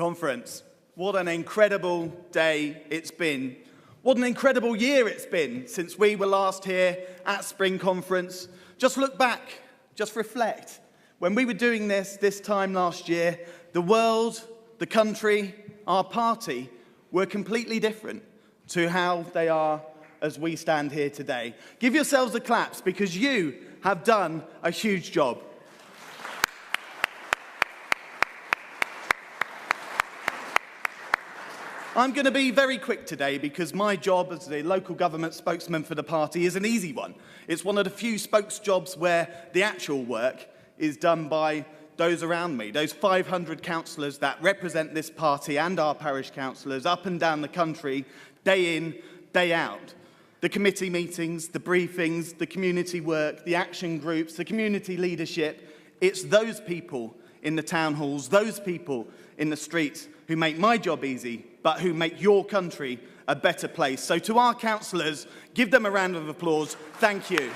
Conference. What an incredible day it's been. What an incredible year it's been since we were last here at Spring Conference. Just look back, just reflect. When we were doing this time last year, the world, the country, our party were completely different to how they are as we stand here today. Give yourselves a clap because you have done a huge job. I'm going to be very quick today because my job as the local government spokesman for the party is an easy one. It's one of the few spokes jobs where the actual work is done by those around me, those 500 councillors that represent this party and our parish councillors up and down the country, day in, day out. The committee meetings, the briefings, the community work, the action groups, the community leadership, it's those people in the town halls, those people in the streets who make my job easy, but who make your country a better place. So to our councillors, give them a round of applause. Thank you.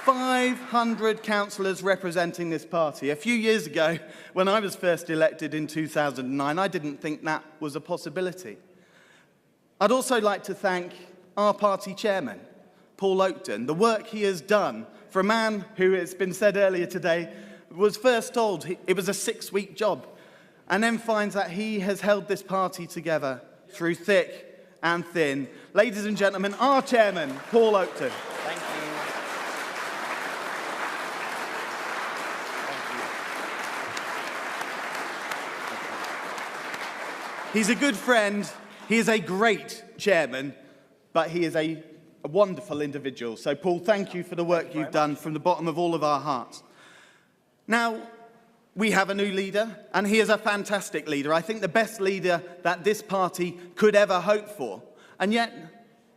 "500 councillors representing this party. A few years ago, when I was first elected in 2009, I didn't think that was a possibility. I'd also like to thank our party chairman, Paul Oakton. The work he has done for a man who, it's been said earlier today, was first told it was a 6-week job, and then finds that he has held this party together through thick and thin. Ladies and gentlemen, our chairman, Paul Oakton. Thank you. He's a good friend, he is a great chairman, but he is a wonderful individual. So, Paul, thank you for the work you've done from the bottom of all of our hearts. Now, we have a new leader, and he is a fantastic leader. I think the best leader that this party could ever hope for. And yet,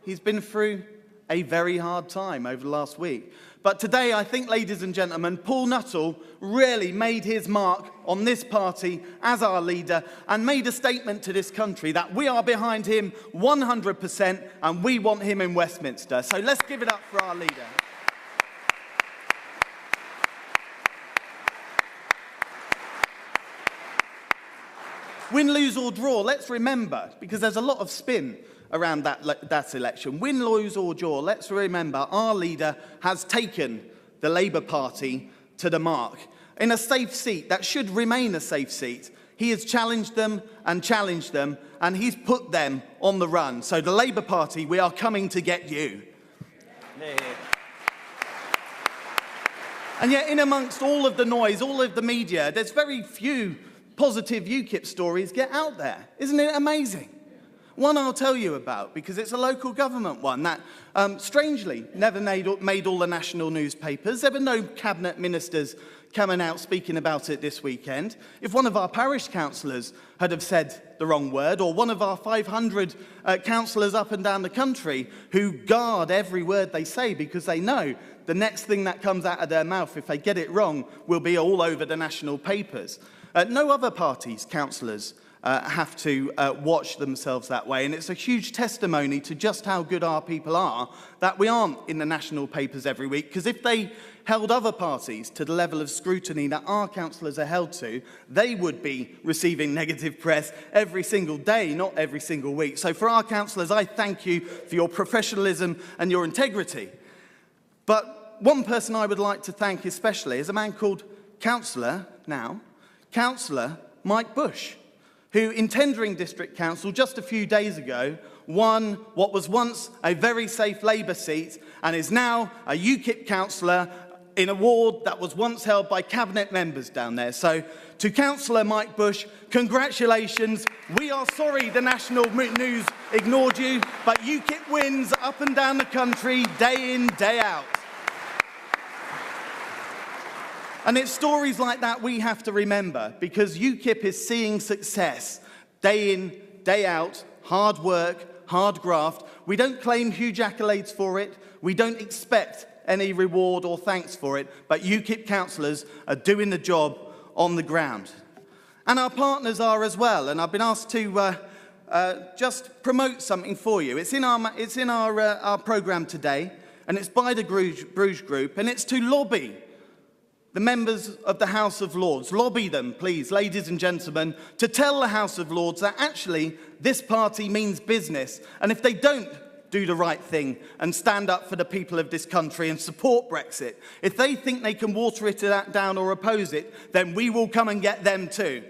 he's been through a very hard time over the last week. But today, I think, ladies and gentlemen, Paul Nuttall really made his mark on this party as our leader and made a statement to this country that we are behind him 100% and we want him in Westminster. So let's give it up for our leader. Win, lose or draw, let's remember, because there's a lot of spin around that election. Win, lose or draw, let's remember our leader has taken the Labour Party to the mark. In a safe seat, that should remain a safe seat, he has challenged them, and he's put them on the run. So the Labour Party, we are coming to get you. Yeah. And yet in amongst all of the noise, all of the media, there's very few positive Ukip stories get out there. Isn't it amazing? One I'll tell you about, because it's a local government one that, strangely, never made all the national newspapers. There were no cabinet ministers coming out speaking about it this weekend. If one of our parish councillors had have said the wrong word, or one of our 500 councillors up and down the country who guard every word they say because they know the next thing that comes out of their mouth, if they get it wrong, will be all over the national papers. No other parties' councillors have to watch themselves that way, and it's a huge testimony to just how good our people are that we aren't in the national papers every week, because if they held other parties to the level of scrutiny that our councillors are held to, they would be receiving negative press every single day, not every single week. So for our councillors, I thank you for your professionalism and your integrity. But one person I would like to thank especially is a man called Councillor Mike Bush, who in tendering District Council just a few days ago won what was once a very safe Labour seat and is now a Ukip councillor in a ward that was once held by cabinet members down there. So to Councillor Mike Bush, congratulations. We are sorry the national news ignored you, but Ukip wins up and down the country, day in, day out. And it's stories like that we have to remember, because Ukip is seeing success day in, day out, hard work, hard graft. We don't claim huge accolades for it. We don't expect any reward or thanks for it, but Ukip councillors are doing the job on the ground. And our partners are as well, and I've been asked to just promote something for you. It's in our programme today, and it's by the Bruges Group, and it's to lobby the members of the House of Lords, lobby them, please, ladies and gentlemen, to tell the House of Lords that actually this party means business. And if they don't do the right thing and stand up for the people of this country and support Brexit, if they think they can water it down or oppose it, then we will come and get them too.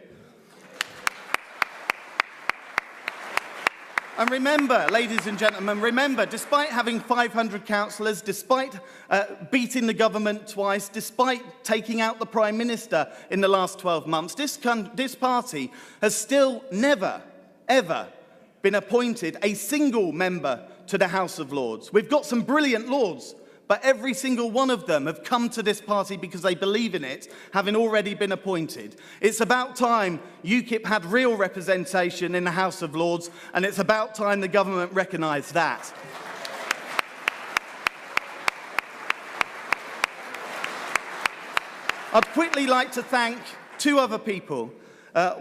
And remember, ladies and gentlemen, remember, despite having 500 councillors, despite beating the government twice, despite taking out the Prime Minister in the last 12 months, this party has still never, ever been appointed a single member to the House of Lords. We've got some brilliant lords, but every single one of them have come to this party because they believe in it, having already been appointed. It's about time Ukip had real representation in the House of Lords, and it's about time the government recognised that. I'd quickly like to thank two other people.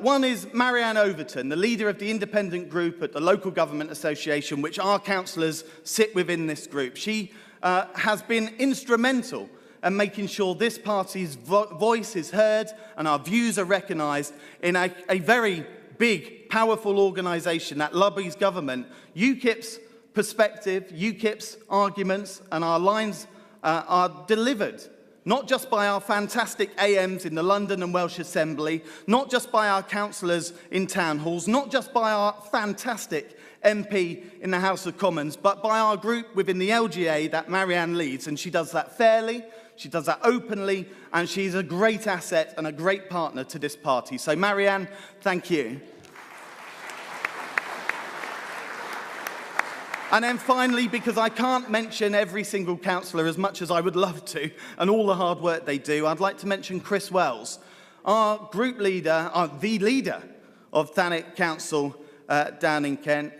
One is Marianne Overton, the leader of the independent group at the Local Government Association, which our councillors sit within this group. She has been instrumental in making sure this party's voice is heard and our views are recognised in a very big, powerful organisation that lobbies government. UKIP's perspective, UKIP's arguments and our lines are delivered, not just by our fantastic AMs in the London and Welsh Assembly, not just by our councillors in town halls, not just by our fantastic MP in the House of Commons, but by our group within the LGA that Marianne leads. And she does that fairly, she does that openly, and she's a great asset and a great partner to this party. So Marianne, thank you. And then finally, because I can't mention every single councillor as much as I would love to, and all the hard work they do, I'd like to mention Chris Wells, our group leader, the leader of Thanet Council down in Kent.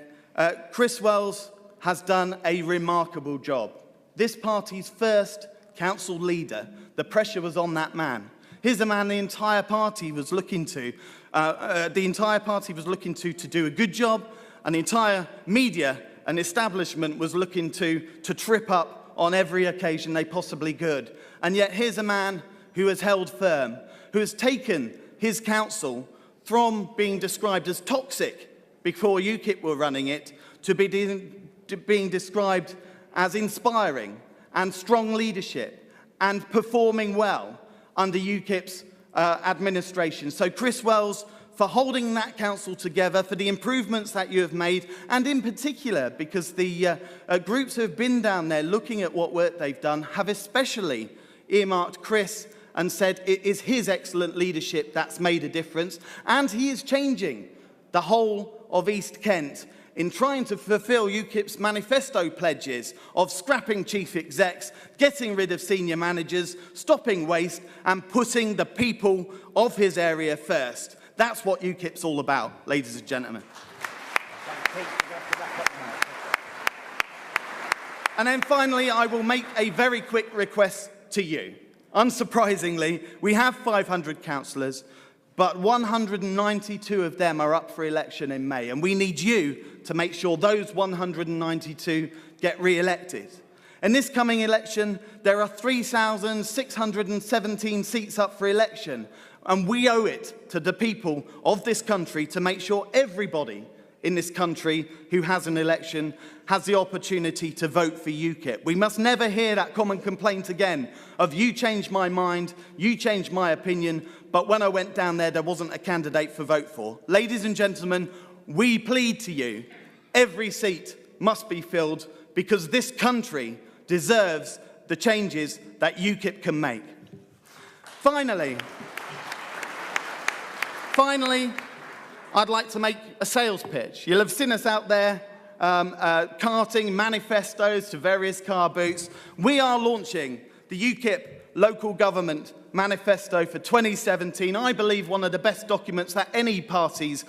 Chris Wells has done a remarkable job. This party's first council leader, the pressure was on that man. Here's a man the entire party was looking to. To do a good job, and the entire media and establishment was looking to trip up on every occasion they possibly could. And yet here's a man who has held firm, who has taken his council from being described as toxic before UKIP were running it, to being described as inspiring and strong leadership and performing well under UKIP's administration. So Chris Wells, for holding that council together, for the improvements that you have made, and in particular because the groups who have been down there looking at what work they've done have especially earmarked Chris and said it is his excellent leadership that's made a difference, and he is changing the whole of East Kent in trying to fulfil UKIP's manifesto pledges of scrapping chief execs, getting rid of senior managers, stopping waste, and putting the people of his area first. That's what UKIP's all about, ladies and gentlemen. And then finally, I will make a very quick request to you. Unsurprisingly, we have 500 councillors, but 192 of them are up for election in May, and we need you to make sure those 192 get re-elected. In this coming election, there are 3,617 seats up for election, and we owe it to the people of this country to make sure everybody in this country who has an election has the opportunity to vote for UKIP. We must never hear that common complaint again of you changed my mind, you changed my opinion, but when I went down there wasn't a candidate for vote for. Ladies and gentlemen, we plead to you, every seat must be filled because this country deserves the changes that UKIP can make. Finally, I'd like to make a sales pitch. You'll have seen us out there carting manifestos to various car booths. We are launching the UKIP Local Government Manifesto for 2017. I believe one of the best documents that any party's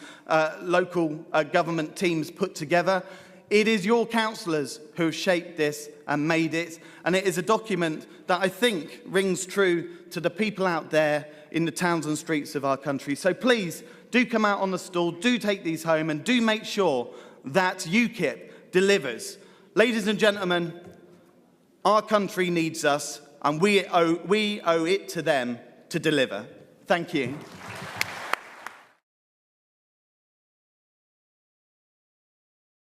local government teams put together. It is your councillors who have shaped this and made it, and it is a document that I think rings true to the people out there in the towns and streets of our country. So please, do come out on the stall, do take these home, and do make sure that UKIP delivers. Ladies and gentlemen, our country needs us, and we owe it to them to deliver. Thank you.